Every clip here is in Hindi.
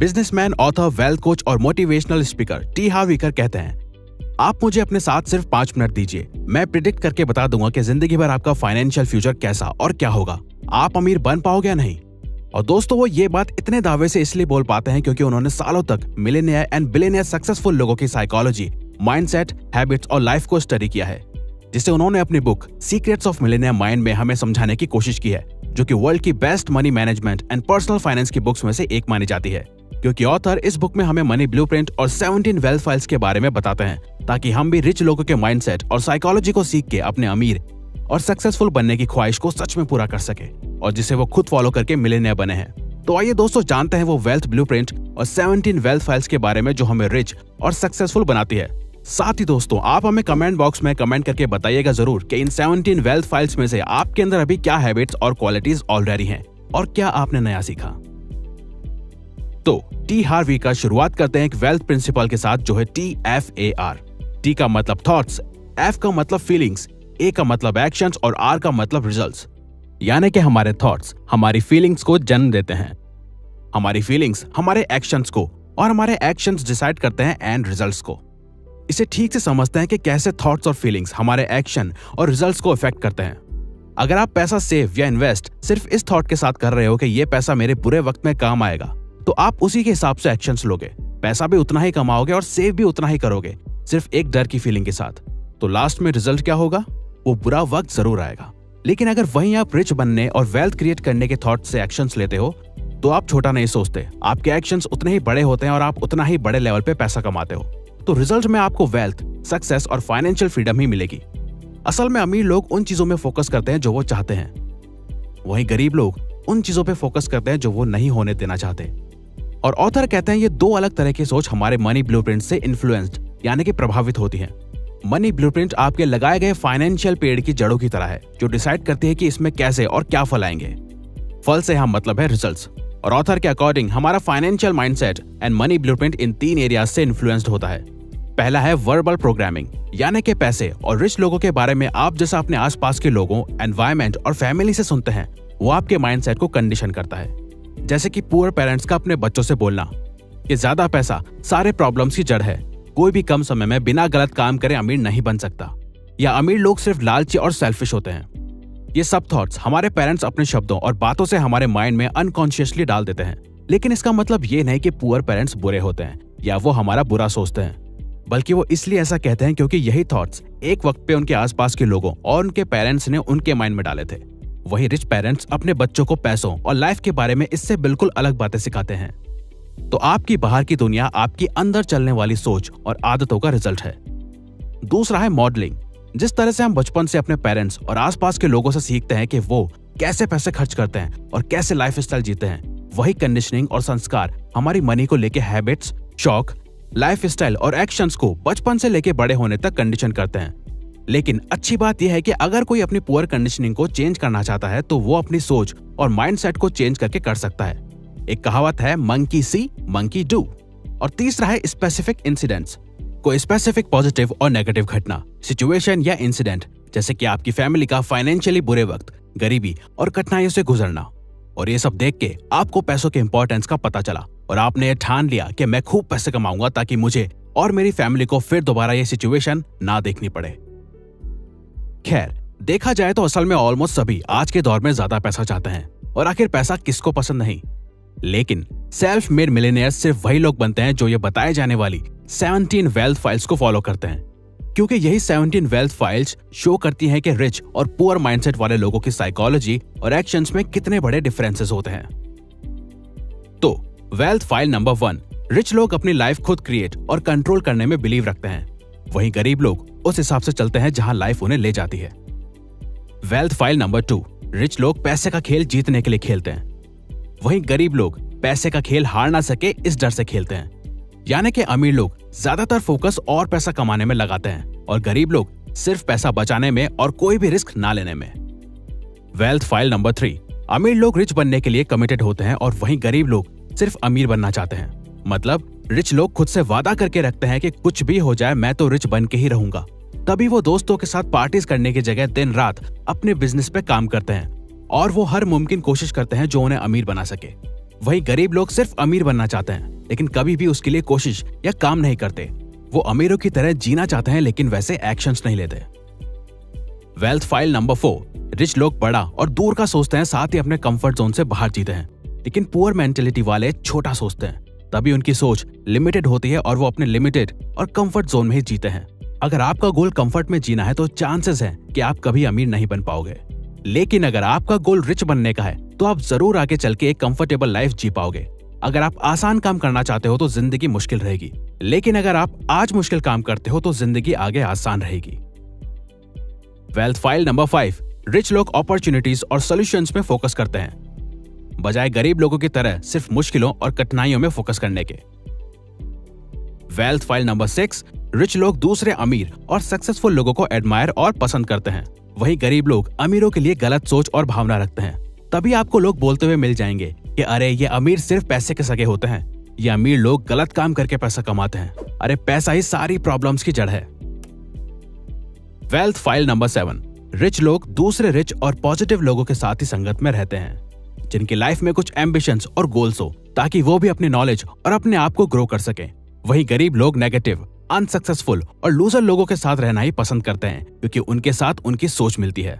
बिजनेसमैन, ऑथर, वेल्थ कोच और मोटिवेशनल स्पीकर टी हार्व इकर कहते हैं, आप मुझे अपने साथ सिर्फ 5 मिनट दीजिए, मैं प्रिडिक्ट करके बता दूंगा कि जिंदगी भर आपका फाइनेंशियल फ्यूचर कैसा और क्या होगा, आप अमीर बन पाओगे या नहीं। और दोस्तों, वो ये बात इतने दावे से इसलिए बोल पाते हैं क्योंकि उन्होंने सालों तक मिलियनियर एंड बिलियनियर सक्सेसफुल लोगों की साइकोलॉजी, माइंडसेट, हैबिट्स और लाइफ को स्टडी किया है, जिसे उन्होंने अपनी book secrets of millionaire mind में हमें समझाने की कोशिश की है, जो कि वर्ल्ड की best money management and personal finance की बुक्स में से एक मानी जाती है। क्योंकि ऑथर इस बुक में हमें मनी ब्लूप्रिंट और 17 वेल्थ फाइल्स के बारे में बताते हैं, ताकि हम भी रिच लोगों के माइंडसेट और साइकोलॉजी को सीख के अपने अमीर और सक्सेसफुल बनने की ख्वाहिश को सच में पूरा कर सके, और जिसे वो खुद फॉलो करके मिलियनियर बने हैं। तो आइए दोस्तों, जानते हैं वो वेल्थ ब्लूप्रिंट और 17 वेल्थ फाइल्स के बारे में जो हमें रिच और सक्सेसफुल बनाती है। साथ ही दोस्तों, आप हमें कमेंट बॉक्स में कमेंट करके बताइएगा जरूर कि इन 17 वेल्थ फाइल्स में से आपके अंदर अभी क्या हैबिट्स और क्वालिटीज ऑलरेडी हैं और क्या आपने नया सीखा। तो टी हार्व का शुरुआत करते हैं एक वेल्थ प्रिंसिपल के साथ, जो है TFAR। टी का मतलब थॉट्स, एफ का मतलब फीलिंग्स, ए का मतलब एक्शंस और आर का मतलब रिजल्ट्स। यानी कि हमारे थॉट्स हमारी फीलिंग्स को जन्म देते हैं, हमारी फीलिंग्स हमारे एक्शंस को, और हमारे एक्शंस डिसाइड करते हैं एंड रिजल्ट्स को। इसे ठीक से समझते हैं कि कैसे थॉट्स और फीलिंग्स हमारे एक्शन और रिजल्ट्स को इफेक्ट करते हैं। अगर आप पैसा सेव या इन्वेस्ट सिर्फ इस थॉट के साथ कर रहे हो कि ये पैसा मेरे बुरे वक्त में काम आएगा, तो आप उसी के हिसाब से एक्शंस लोगे, पैसा भी उतना ही कमाओगे और सेव भी उतना ही करोगे, सिर्फ एक डर की फीलिंग के साथ। तो लास्ट में रिजल्ट क्या होगा? वो बुरा वक्त जरूर आएगा। लेकिन अगर वहीं आप रिच बनने और वेल्थ क्रिएट करने के थॉट से एक्शंस लेते हो, तो आप छोटा नहीं सोचते, आपके एक्शंस उतने ही बड़े होते हैं और आप उतना ही बड़े लेवल पे पैसा कमाते हो। तो रिजल्ट में आपको वेल्थ, सक्सेस और फाइनेंशियल फ्रीडम ही मिलेगी। असल में अमीर लोग उन चीजों में फोकस करते हैं जो वो चाहते हैं, वहीं गरीब लोग उन चीजों पे फोकस करते हैं जो वो नहीं होने देना चाहते। और ऑथर कहते हैं ये दो अलग तरह की सोच हमारे मनी ब्लूप्रिंट से इन्फ्लुएंस्ड यानी कि प्रभावित होती है। मनी ब्लूप्रिंट आपके लगाए गए फाइनेंशियल पेड़ की जड़ों की तरह है, जो डिसाइड करती है कि इसमें कैसे और क्या फल आएंगे। फल से हम मतलब है रिजल्ट्स। और ऑथर के अकॉर्डिंग हमारा financial mindset and money blueprint in 3 areas से इन्फ्लुएंस्ड होता है। पहला है वर्बल प्रोग्रामिंग, यानी कि पैसे और रिच लोगों के बारे में आप जैसा अपने आसपास के लोगों, एनवायरमेंट और फैमिली से सुनते हैं, वो आपके माइंडसेट को कंडीशन करता है। जैसे कि पुअर पेरेंट्स का अपने बच्चों से बोलना कि ज्यादा पैसा सारे प्रॉब्लम्स की जड़ है, कोई भी कम समय में बिना गलत काम करे अमीर नहीं बन सकता, या अमीर लोग सिर्फ लालची और सेल्फिश होते हैं। ये सब थॉट्स हमारे पेरेंट्स अपने शब्दों और बातों से हमारे माइंड में अनकॉन्शियसली डाल देते हैं। लेकिन इसका मतलब ये नहीं कि पुअर पेरेंट्स बुरे होते हैं या वो हमारा बुरा सोचते हैं, बल्कि वो इसलिए ऐसा कहते हैं क्योंकि यही थॉट्स एक वक्त पे उनके आसपास के लोगों और उनके पेरेंट्स ने उनके माइंड में डाले थे। वही रिच पेरेंट्स अपने बच्चों को पैसों और लाइफ के बारे में इससे बिल्कुल अलग बातें सिखाते हैं। तो आपकी बाहर की दुनिया आपकी अंदर चलने वाली सोच और आदतों का रिजल्ट है। दूसरा है मॉडलिंग। जिस तरह से हम बचपन से अपने पेरेंट्स और आसपास के लोगों से सीखते हैं कि वो कैसे पैसे खर्च करते हैं और कैसे लाइफस्टाइल जीते हैं, वही कंडीशनिंग और संस्कार हमारी मनी को लेके हैबिट्स, शौक, लाइफस्टाइल और एक्शंस को बचपन से लेके बड़े होने तक कंडीशन करते हैं। लेकिन अच्छी बात यह है कि अगर कोई अपनी पुअर कंडीशनिंग को चेंज करना चाहता है, तो वो अपनी सोच और माइंडसेट को चेंज करके कर सकता है। एक कहावत है, मंकी सी मंकी डू। और तीसरा है स्पेसिफिक इंसिडेंट्स। कोई स्पेसिफिक पॉजिटिव और नेगेटिव घटना, सिचुएशन या इंसिडेंट, जैसे कि आपकी फैमिली का फाइनेंशियली बुरे वक्त, गरीबी और कठिनाइयों से गुजरना। और ये सब देख के आपको पैसों के इंपॉर्टेंस का पता चला और आपने ये ठान लिया कि मैं खूब पैसे कमाऊंगा ताकि मुझे और मेरी फैमिली को फिर दोबारा ये सिचुएशन ना देखनी पड़े। खैर, देखा जाए तो असल में ऑलमोस्ट सभी आज के दौर में ज्यादा पैसा चाहते हैं, और आखिर पैसा किसको पसंद नहीं। लेकिन सेल्फ मेड मिलियनेयर्स सिर्फ वही लोग बनते हैं जो ये बताए जाने वाली 17 वेल्थ फाइल्स को फॉलो करते हैं, क्योंकि यही 17 वेल्थ फाइल्स शो करती हैं कि रिच और पुअर माइंडसेट वाले लोगों की साइकोलॉजी और एक्शंस में कितने बड़े डिफरेंसेस होते हैं। तो वेल्थ फाइल नंबर 1, रिच लोग अपनी लाइफ खुद क्रिएट और कंट्रोल करने में बिलीव रखते हैं, वहीं गरीब लोग उस हिसाब से चलते हैं जहां लाइफ उन्हें ले जाती है। वेल्थ फाइल नंबर 2, रिच लोग पैसे का खेल जीतने के लिए खेलते हैं, वहीं गरीब लोग पैसे का खेल हार ना सके इस डर से खेलते हैं। यानी कि अमीर लोग ज्यादातर फोकस और पैसा कमाने में लगाते हैं और गरीब लोग सिर्फ पैसा बचाने में और कोई भी रिस्क ना लेने में। वेल्थ फाइल नंबर 3, अमीर लोग रिच बनने के लिए कमिटेड होते हैं और वहीं गरीब लोग सिर्फ अमीर बनना चाहते हैं। मतलब रिच लोग खुद से वादा करके रखते हैं कि कुछ भी हो जाए मैं तो रिच बन के ही रहूंगा। तभी वो दोस्तों के साथ पार्टीज करने की जगह दिन रात अपने बिजनेस पे काम करते हैं और वो हर मुमकिन कोशिश करते हैं जो उन्हें अमीर बना सके। वही गरीब लोग सिर्फ अमीर बनना चाहते हैं लेकिन कभी भी उसके लिए कोशिश या काम नहीं करते। वो अमीरों की तरह जीना चाहते हैं लेकिन वैसे एक्शंस नहीं लेते। वेल्थ फाइल नंबर 4, रिच लोग बड़ा और दूर का सोचते हैं, साथ ही अपने कंफर्ट जोन से बाहर जीते हैं। लेकिन पुअर मेंटेलिटी वाले छोटा सोचते हैं, तभी उनकी सोच लिमिटेड होती है और वो अपने लिमिटेड और कंफर्ट जोन में ही जीते हैं। अगर आपका गोल कंफर्ट में जीना है तो चांसेस है कि आप कभी अमीर नहीं बन पाओगे। लेकिन अगर आपका गोल रिच बनने का है तो आप जरूर आगे चल के एक कंफर्टेबल लाइफ जी पाओगे। अगर आप आसान काम करना चाहते हो तो जिंदगी मुश्किल रहेगी, लेकिन अगर आप आज मुश्किल काम करते हो तो जिंदगी आगे आसान रहेगी। वेल्थ फाइल नंबर 5, रिच लोग अपॉर्चुनिटीज और सॉल्यूशंस में फोकस करते हैं, बजाय गरीब लोगों की तरह सिर्फ मुश्किलों और कठिनाइयों में फोकस करने के। वेल्थ फाइल नंबर 6, रिच लोग दूसरे अमीर और सक्सेसफुल लोगों को एडमायर और पसंद करते हैं, वही गरीब लोग अमीरों के लिए गलत सोच और भावना रखते हैं। तभी आपको लोग बोलते हुए मिल जाएंगे कि अरे ये अमीर सिर्फ पैसे के सगे होते हैं, ये अमीर लोग गलत काम करके पैसा कमाते हैं, अरे पैसा ही सारी प्रॉब्लम्स की जड़ है। वेल्थ फाइल नंबर 7, रिच लोग दूसरे रिच और पॉजिटिव लोगों के साथ ही संगत में रहते हैं, जिनकी लाइफ में कुछ एम्बिशंस और गोल्स हो ताकि वो भी अपनी नॉलेज और अपने आप को ग्रो कर सकें। वही गरीब लोग नेगेटिव, अनसक्सेसफुल और लूजर लोगों के साथ रहना ही पसंद करते हैं क्योंकि उनके साथ उनकी सोच मिलती है।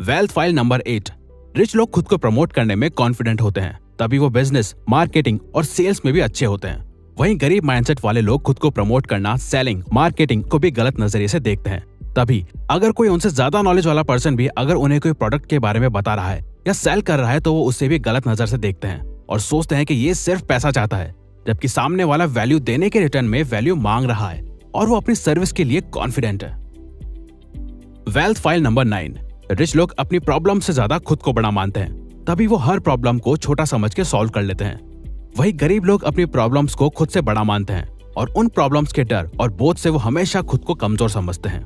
वेल्थ फाइल नंबर 8, रिच लोग खुद को प्रमोट करने में कॉन्फिडेंट होते हैं, तभी वो बिजनेस, मार्केटिंग और सेल्स में भी अच्छे होते हैं। वहीं गरीब माइंडसेट वाले लोग खुद को प्रमोट करना, सेलिंग, मार्केटिंग को भी गलत नजरिए से देखते हैं। तभी अगर कोई उनसे ज्यादा नॉलेज वाला पर्सन भी अगर उन्हें कोई प्रोडक्ट के बारे में बता रहा है या सेल कर रहा है तो वो उससे भी गलत नजर से देखते हैं और सोचते हैं कि ये सिर्फ पैसा चाहता है, जबकि सामने वाला वैल्यू देने के रिटर्न में वैल्यू मांग रहा है और वो अपनी सर्विस के लिए कॉन्फिडेंट है। वेल्थ फाइल नंबर 9, रिच लोग अपनी प्रॉब्लम से ज्यादा खुद को बड़ा मानते हैं, तभी वो हर प्रॉब्लम को छोटा समझ के सॉल्व कर लेते हैं। वही गरीब लोग अपनी प्रॉब्लम्स को खुद से बड़ा मानते हैं और उन प्रॉब्लम्स के डर और बोझ से वो हमेशा खुद को कमजोर समझते हैं।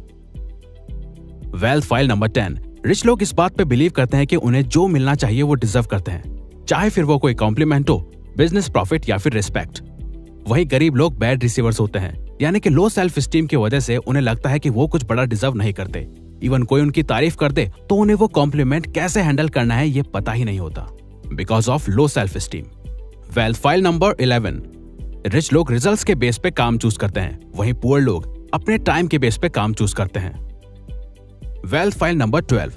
वेल्थ फाइल नंबर 10, रिच लोग इस बात पे बिलीव करते हैं कि उन्हें जो मिलना चाहिए वो डिजर्व करते हैं, चाहे फिर वो कोई कॉम्प्लीमेंट हो, बिजनेस प्रॉफिट या फिर रिस्पेक्ट। वही गरीब लोग बैड रिसीवर्स होते हैं, यानी कि लो सेल्फ स्टीम की वजह से उन्हें लगता है कि वो कुछ बड़ा डिजर्व नहीं करते। इवन कोई उनकी तारीफ कर दे तो उन्हें वो कॉम्प्लीमेंट कैसे हैंडल करना है ये पता ही नहीं होता, because of low self esteem. Wealth file number 11, rich लोग रिजल्ट्स के बेस पे काम चूज करते हैं, वहीं पुअर लोग अपने टाइम के बेस पे काम चूज करते हैं। Wealth file number 12,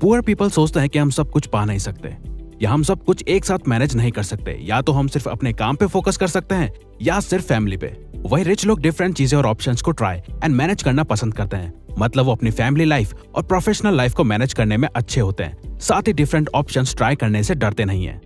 poor people सोचते हैं कि हम सब कुछ पा नहीं सकते या हम सब कुछ एक साथ मैनेज नहीं कर सकते, या तो हम सिर्फ अपने काम पे फोकस कर सकते हैं या सिर्फ फैमिली पे। वही रिच लोग डिफरेंट चीजें और ऑप्शंस को ट्राई एंड मैनेज करना पसंद करते हैं, मतलब वो अपनी फैमिली लाइफ और प्रोफेशनल लाइफ को मैनेज करने में अच्छे होते हैं, साथ ही डिफरेंट ऑप्शंस ट्राई करने से डरते नहीं हैं।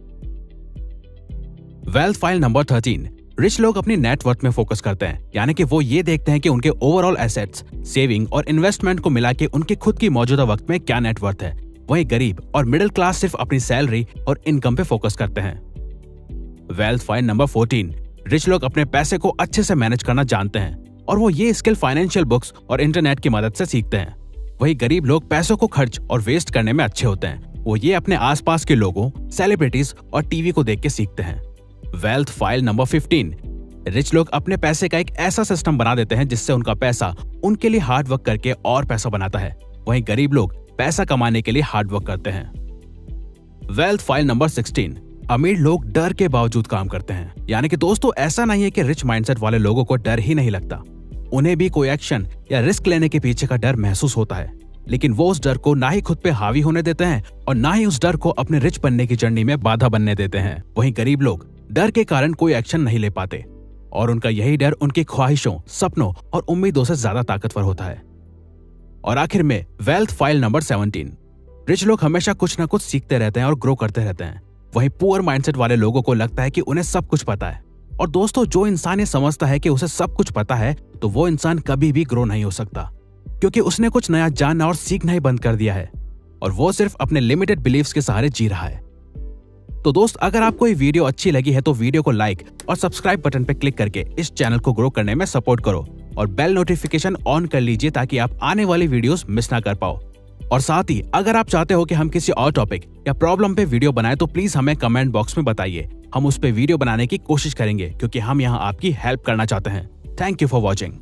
वेल्थ फाइल नंबर 13, रिच लोग अपनी नेटवर्थ में फोकस करते हैं, यानी कि वो ये देखते हैं कि उनके ओवरऑल एसेट्स, सेविंग और इन्वेस्टमेंट को मिला के उनके खुद की मौजूदा वक्त में क्या नेटवर्थ है। वही गरीब और मिडिल क्लास सिर्फ अपनी सैलरी और इनकम पे फोकस करते हैं। वेल्थ फाइल नंबर 14, रिच लोग अपने पैसे को अच्छे से मैनेज करना जानते हैं और वो ये स्किल फाइनेंशियल बुक्स और इंटरनेट की मदद से सीखते हैं। वही गरीब लोग पैसों को खर्च और वेस्ट करने में अच्छे होते हैं, वो ये अपने आसपास के लोगों, सेलिब्रिटीज और टीवी को देख के सीखते हैं। वेल्थ फाइल नंबर 15, रिच लोग अपने पैसे का एक ऐसा सिस्टम बना देते हैं जिससे उनका पैसा उनके लिए हार्ड वर्क करके और पैसा बनाता है, वहीं गरीब लोग पैसा कमाने के लिए हार्ड वर्क करते हैं। वेल्थ फाइल नंबर 16, अमीर लोग डर के बावजूद काम करते हैं, यानी कि दोस्तों ऐसा नहीं है कि रिच माइंडसेट वाले लोगों को डर ही नहीं लगता, उन्हें भी कोई एक्शन या रिस्क लेने के पीछे का डर महसूस होता है, लेकिन वो उस डर को ना ही खुद पे हावी होने देते हैं और ना ही उस डर को अपने रिच बनने की जर्नी में बाधा बनने देते हैं। वहीं गरीब लोग डर के कारण कोई एक्शन नहीं ले पाते और उनका यही डर उनकी ख्वाहिशों, सपनों और उम्मीदों से ज्यादा ताकतवर होता है। और आखिर में वेल्थ फाइल नंबर 17, रिच लोग हमेशा कुछ ना कुछ सीखते रहते हैं और ग्रो करते रहते हैं, वहीं पुअर माइंडसेट वाले लोगों को लगता है कि उन्हें सब कुछ पता है। और दोस्तों जो इंसान ये समझता है कि उसे सब कुछ पता है तो वो इंसान कभी भी ग्रो नहीं हो सकता, क्योंकि उसने कुछ नया जानना और सीखना ही बंद कर दिया है और वो सिर्फ अपने लिमिटेड बिलीव्स के सहारे जी रहा है। तो दोस्त अगर आपको ये वीडियो अच्छी लगी है तो वीडियो को लाइक और सब्सक्राइब बटन पे क्लिक करके इस चैनल को ग्रो करने में सपोर्ट करो और बेल नोटिफिकेशन ऑन कर लीजिए ताकि आप आने वाली वीडियोस मिस ना कर पाओ। और साथ ही अगर आप चाहते हो कि हम किसी और टॉपिक या प्रॉब्लम पे वीडियो बनाएं तो प्लीज हमें कमेंट बॉक्स में बताइए, हम उस पे वीडियो बनाने की कोशिश करेंगे क्योंकि हम यहाँ आपकी हेल्प करना चाहते हैं। Thank you for watching.